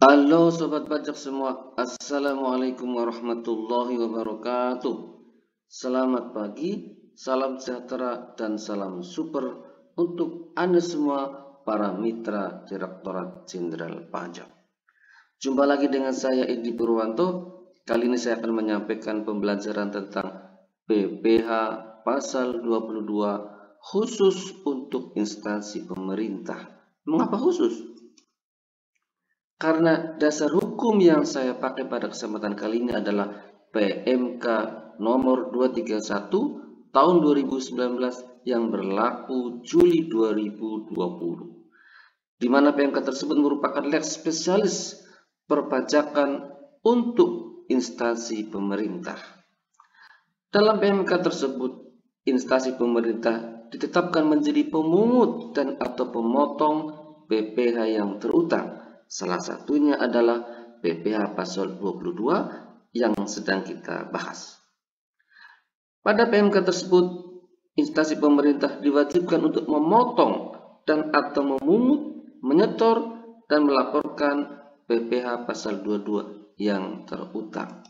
Halo sobat pajak semua, Assalamualaikum warahmatullahi wabarakatuh. Selamat pagi, salam sejahtera dan salam super untuk Anda semua para mitra Direktorat Jenderal Pajak. Jumpa lagi dengan saya Edi Purwanto. Kali ini saya akan menyampaikan pembelajaran tentang PPh pasal 22 khusus untuk instansi pemerintah. Mengapa khusus? Karena dasar hukum yang saya pakai pada kesempatan kali ini adalah PMK nomor 231 tahun 2019 yang berlaku Juli 2020. Di mana PMK tersebut merupakan lex spesialis perpajakan untuk instansi pemerintah. Dalam PMK tersebut, instansi pemerintah ditetapkan menjadi pemungut dan atau pemotong PPh yang terutang. Salah satunya adalah PPh pasal 22 yang sedang kita bahas. Pada PMK tersebut, instansi pemerintah diwajibkan untuk memotong dan atau memungut, menyetor, dan melaporkan PPh pasal 22 yang terutang.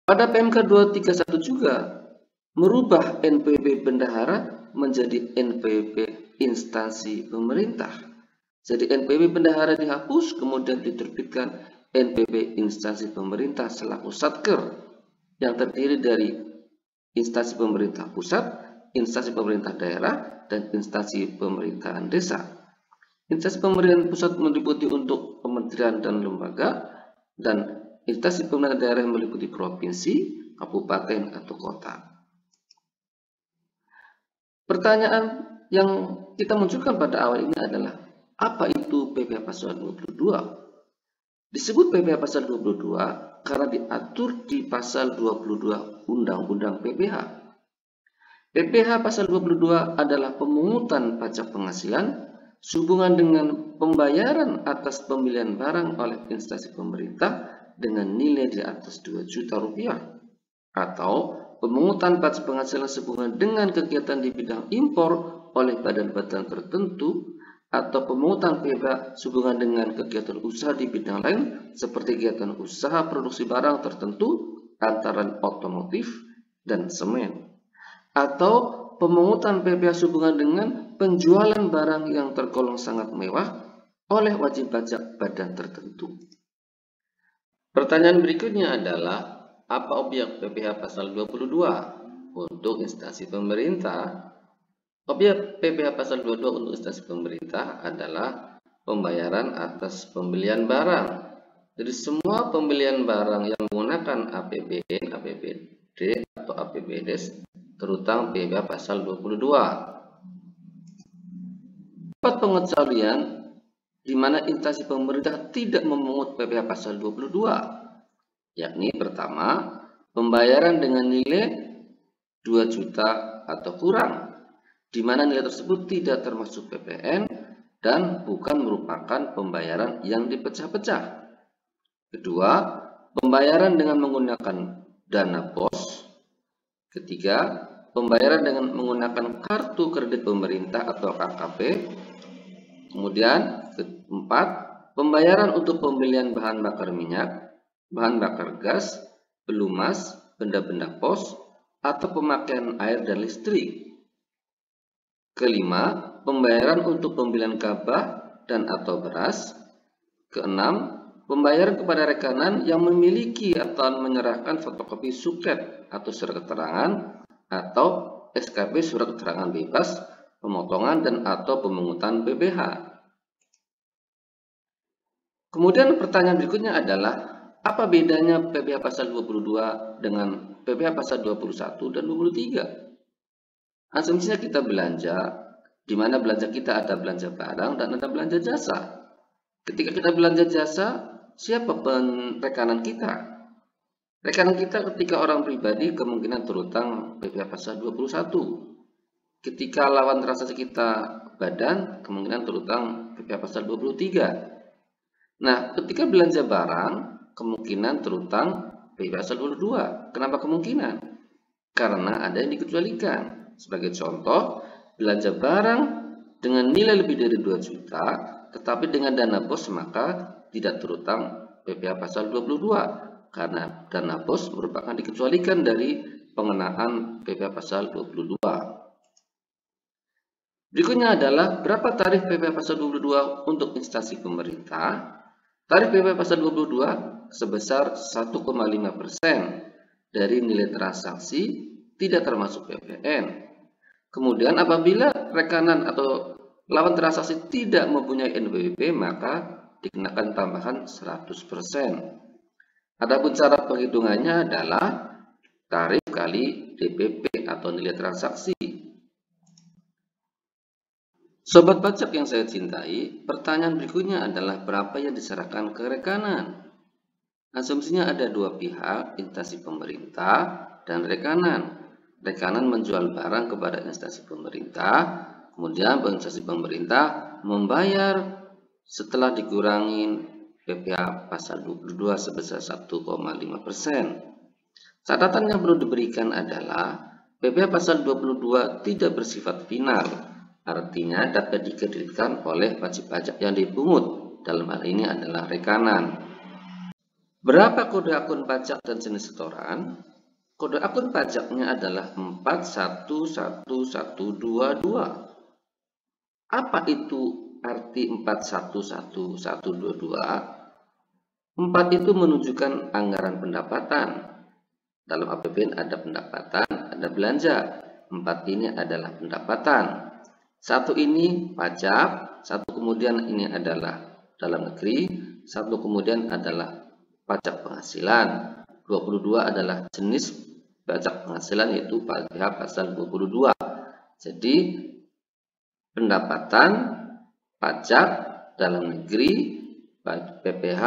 Pada PMK 231 juga merubah NPWP bendahara menjadi NPWP instansi pemerintah. Jadi NPWP bendahara dihapus, kemudian diterbitkan NPWP instansi pemerintah selaku satker yang terdiri dari instansi pemerintah pusat, instansi pemerintah daerah, dan instansi pemerintahan desa. Instansi pemerintahan pusat meliputi untuk kementerian dan lembaga, dan instansi pemerintahan daerah meliputi provinsi, kabupaten, atau kota. Pertanyaan yang kita munculkan pada awal ini adalah, apa itu PPh pasal 22? Disebut PPh pasal 22 karena diatur di pasal 22 Undang-Undang PPh. PPh pasal 22 adalah pemungutan pajak penghasilan sehubungan dengan pembayaran atas pembelian barang oleh instansi pemerintah dengan nilai di atas 2 juta rupiah, atau pemungutan pajak penghasilan sehubungan dengan kegiatan di bidang impor oleh badan-badan tertentu, atau pemungutan PPh sehubungan dengan kegiatan usaha di bidang lain seperti kegiatan usaha produksi barang tertentu antara otomotif dan semen, atau pemungutan PPh sehubungan dengan penjualan barang yang tergolong sangat mewah oleh wajib pajak badan tertentu. Pertanyaan berikutnya adalah, apa objek PPh pasal 22 untuk instansi pemerintah? Objek PPh pasal 22 untuk instansi pemerintah adalah pembayaran atas pembelian barang. Jadi semua pembelian barang yang menggunakan APBN, APBD, atau APBDes terutang PPh pasal 22. Dapat pengecualian di mana instansi pemerintah tidak memungut PPh pasal 22, yakni pertama, pembayaran dengan nilai 2 juta atau kurang, di mana nilai tersebut tidak termasuk PPN dan bukan merupakan pembayaran yang dipecah-pecah. Kedua, pembayaran dengan menggunakan dana BOS. Ketiga, pembayaran dengan menggunakan kartu kredit pemerintah atau KKP. Kemudian, keempat, pembayaran untuk pembelian bahan bakar minyak, bahan bakar gas, pelumas, benda-benda pos, atau pemakaian air dan listrik. Kelima, pembayaran untuk pembelian gabah dan atau beras. Keenam, pembayaran kepada rekanan yang memiliki atau menyerahkan fotokopi suket atau surat keterangan atau SKP surat keterangan bebas, pemotongan dan atau pemungutan PPh. Kemudian pertanyaan berikutnya adalah, apa bedanya PPh pasal 22 dengan PPh pasal 21 dan 23? Asumsinya kita belanja, di mana belanja kita ada belanja barang dan ada belanja jasa. Ketika kita belanja jasa, siapa rekanan kita? Rekanan kita ketika orang pribadi kemungkinan terutang PPh pasal 21. Ketika lawan transaksi kita badan, kemungkinan terutang PPh pasal 23. Nah, ketika belanja barang, kemungkinan terutang PPh pasal 22. Kenapa kemungkinan? Karena ada yang dikecualikan. Sebagai contoh, belanja barang dengan nilai lebih dari 2 juta tetapi dengan dana BOS maka tidak terutang PPh pasal 22 karena dana BOS merupakan dikecualikan dari pengenaan PPh pasal 22. Berikutnya adalah berapa tarif PPh pasal 22 untuk instansi pemerintah. Tarif PPh pasal 22 sebesar 1,5% dari nilai transaksi tidak termasuk PPN. Kemudian apabila rekanan atau lawan transaksi tidak mempunyai NPWP maka dikenakan tambahan 100%. Adapun cara penghitungannya adalah tarif kali DPP atau nilai transaksi. Sobat pajak yang saya cintai, pertanyaan berikutnya adalah berapa yang diserahkan ke rekanan. Asumsinya ada dua pihak, instansi pemerintah dan rekanan. Rekanan menjual barang kepada instansi pemerintah, kemudian instansi pemerintah membayar setelah dikurangi PPh pasal 22 sebesar 1,5%. Catatan yang perlu diberikan adalah PPh pasal 22 tidak bersifat final, artinya dapat dikreditkan oleh wajib pajak yang dipungut, dalam hal ini adalah rekanan. Berapa kode akun pajak dan jenis setoran? Kode akun pajaknya adalah 411122. Apa itu arti 411122? 4 itu menunjukkan anggaran pendapatan. Dalam APBN ada pendapatan, ada belanja. 4 ini adalah pendapatan. 1 ini pajak, 1 kemudian ini adalah dalam negeri, 1 kemudian adalah pajak penghasilan. 22 adalah jenis pajak penghasilan yaitu PPh pasal 22. Jadi pendapatan, pajak dalam negeri, PPh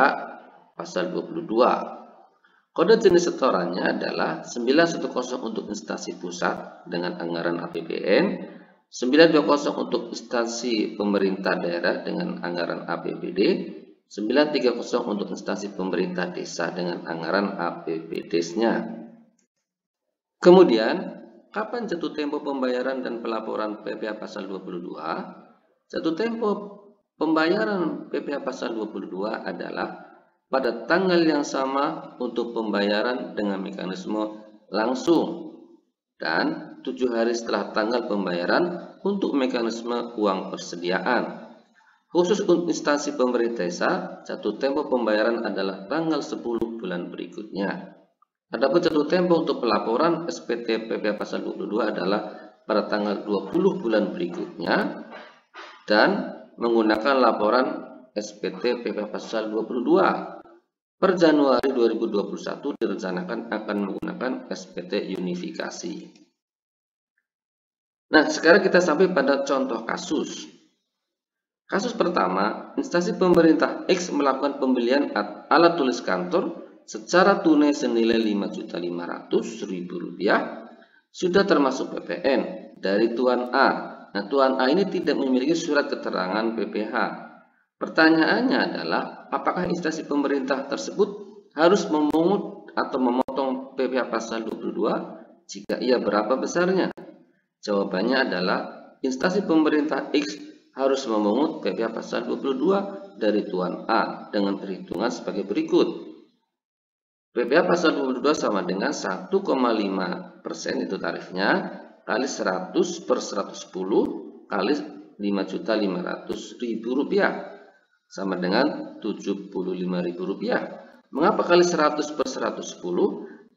pasal 22. Kode jenis setorannya adalah 910 untuk instansi pusat dengan anggaran APBN, 920 untuk instansi pemerintah daerah dengan anggaran APBD, 930 untuk instansi pemerintah desa dengan anggaran APBDes-nya. Kemudian, kapan jatuh tempo pembayaran dan pelaporan PPh pasal 22? Jatuh tempo pembayaran PPh pasal 22 adalah pada tanggal yang sama untuk pembayaran dengan mekanisme langsung dan 7 hari setelah tanggal pembayaran untuk mekanisme uang persediaan. Khusus untuk instansi pemerintah desa, jatuh tempo pembayaran adalah tanggal 10 bulan berikutnya. Adapun jatuh tempo untuk pelaporan SPT PPh pasal 22 adalah pada tanggal 20 bulan berikutnya dan menggunakan laporan SPT PPh pasal 22. Per Januari 2021 direncanakan akan menggunakan SPT unifikasi. Nah, sekarang kita sampai pada contoh kasus. Kasus pertama, instansi pemerintah X melakukan pembelian alat tulis kantor secara tunai senilai Rp5.500.000 sudah termasuk PPN dari Tuan A. Nah, Tuan A ini tidak memiliki surat keterangan PPh. Pertanyaannya adalah, apakah instansi pemerintah tersebut harus memungut atau memotong PPh pasal 22? Jika iya, berapa besarnya? Jawabannya adalah, instansi pemerintah X harus memungut PPh pasal 22 dari Tuan A dengan perhitungan sebagai berikut. PPh pasal 22 sama dengan 1,5% itu tarifnya, kali 100 per 110 kali Rp5.500.000 sama dengan Rp75.000. Mengapa kali 100 per 110?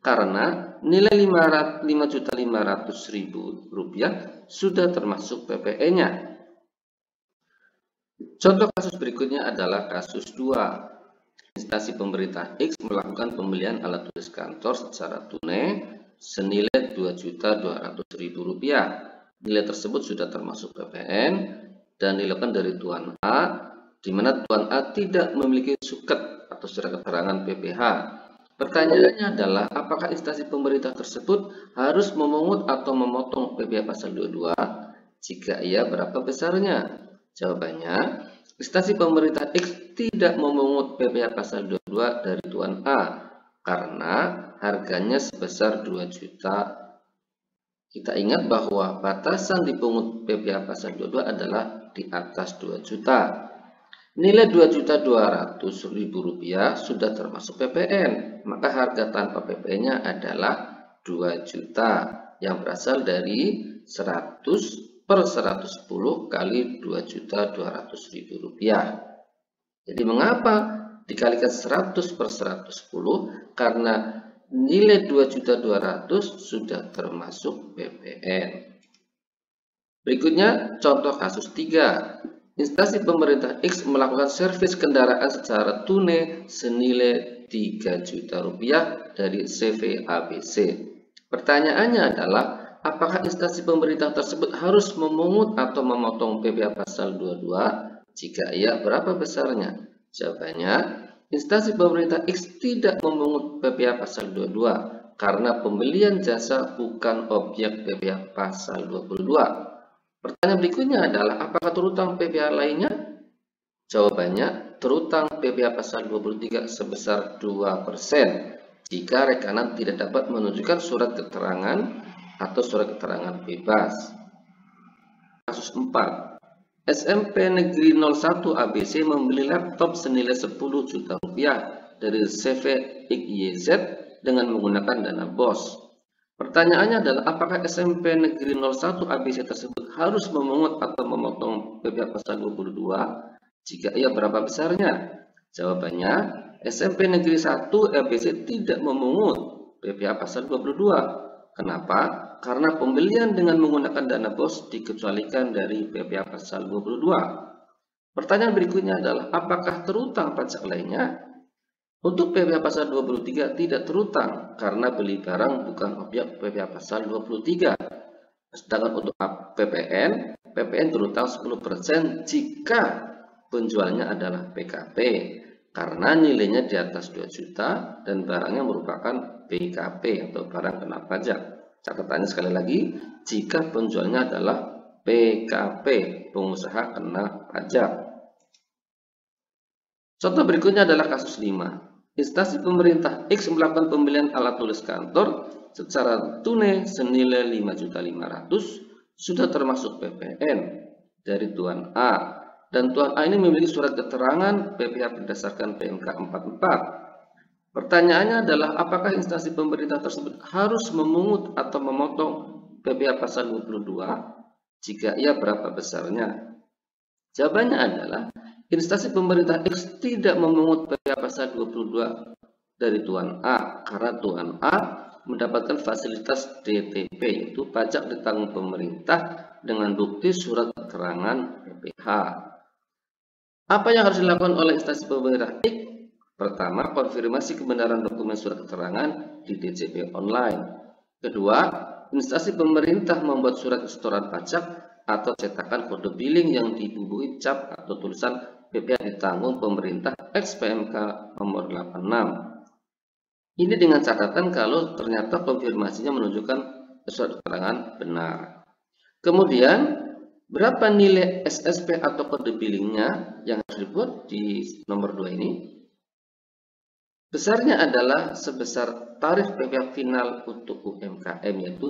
Karena nilai Rp5.500.000 sudah termasuk PPN-nya. Contoh kasus berikutnya adalah kasus 2. Instansi pemerintah X melakukan pembelian alat tulis kantor secara tunai senilai Rp2.200.000. Nilai tersebut sudah termasuk PPN dan dilakukan dari Tuan A, di mana Tuan A tidak memiliki suket atau surat keterangan PPh. Pertanyaannya adalah, apakah instansi pemerintah tersebut harus memungut atau memotong PPh pasal 22? Jika iya, berapa besarnya? Jawabannya, instansi pemerintah X tidak memungut PPh pasal 22 dari Tuan A karena harganya sebesar 2 juta. Kita ingat bahwa batasan dipungut PPh pasal 22 adalah di atas 2 juta. Nilai Rp2.200.000 sudah termasuk PPN, maka harga tanpa PPN-nya adalah 2 juta yang berasal dari 100 per 110 kali Rp2.200.000. Jadi mengapa dikalikan 100 per 110? Karena nilai 2.200.000 sudah termasuk PPN. Berikutnya contoh kasus 3. Instansi pemerintah X melakukan servis kendaraan secara tunai senilai Rp3 juta dari CV ABC. Pertanyaannya adalah, apakah instansi pemerintah tersebut harus memungut atau memotong PPh pasal 22? Jika iya, berapa besarnya? Jawabannya, instansi pemerintah X tidak memungut PPh pasal 22 karena pembelian jasa bukan objek PPh pasal 22. Pertanyaan berikutnya adalah, apakah terutang PPh lainnya? Jawabannya, terutang PPh pasal 23 sebesar 2% jika rekanan tidak dapat menunjukkan surat keterangan atau surat keterangan bebas. Kasus 4. SMP Negeri 01 ABC membeli laptop senilai Rp10 juta dari CV XYZ dengan menggunakan dana BOS. Pertanyaannya adalah, apakah SMP Negeri 01 ABC tersebut harus memungut atau memotong PPh pasal 22? Jika iya, berapa besarnya? Jawabannya, SMP Negeri 1 ABC tidak memungut PPh pasal 22. Kenapa? Karena pembelian dengan menggunakan dana BOS dikecualikan dari PPh pasal 22. Pertanyaan berikutnya adalah, apakah terutang pajak lainnya? Untuk PPh pasal 23 tidak terutang karena beli barang bukan objek PPh pasal 23. Sedangkan untuk PPN terutang 10% jika penjualnya adalah PKP karena nilainya di atas 2 juta dan barangnya merupakan BKP atau barang kena pajak. Catatannya sekali lagi, jika penjualnya adalah PKP, pengusaha kena pajak. Contoh berikutnya adalah kasus 5. Instansi pemerintah X melakukan pembelian alat tulis kantor secara tunai senilai Rp5.500.000 sudah termasuk PPN dari Tuan A, dan Tuan A ini memiliki surat keterangan PPh berdasarkan PMK 44. Pertanyaannya adalah, apakah instansi pemerintah tersebut harus memungut atau memotong PPh pasal 22? Jika iya, berapa besarnya? Jawabannya adalah, instansi pemerintah X tidak memungut PPh pasal 22 dari Tuan A karena Tuan A mendapatkan fasilitas DTP, yaitu pajak ditanggung pemerintah dengan bukti surat keterangan PPh. Apa yang harus dilakukan oleh instansi pemerintah X? Pertama, konfirmasi kebenaran dokumen surat keterangan di DJP online. Kedua, instansi pemerintah membuat surat setoran pajak atau cetakan kode billing yang dibubuhi cap atau tulisan PPh ditanggung pemerintah X PMK nomor 86. Ini dengan catatan kalau ternyata konfirmasinya menunjukkan surat keterangan benar. Kemudian, berapa nilai SSP atau kode billingnya yang harus dibuat di nomor 2 ini? Besarnya adalah sebesar tarif PPh final untuk UMKM, yaitu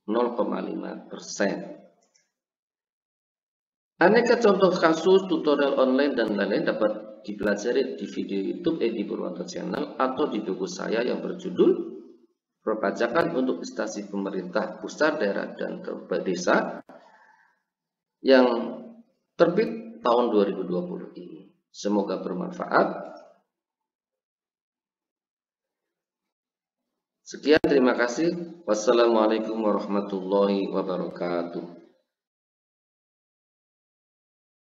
0,5%. Aneka contoh kasus, tutorial online, dan lain-lain dapat dipelajari di video YouTube Edi Purwanto Channel atau di buku saya yang berjudul Perpajakan untuk Instansi Pemerintah Pusat, Daerah, dan Kabupaten Desa yang terbit tahun 2020 ini. Semoga bermanfaat. Sekian, terima kasih. Wassalamualaikum warahmatullahi wabarakatuh.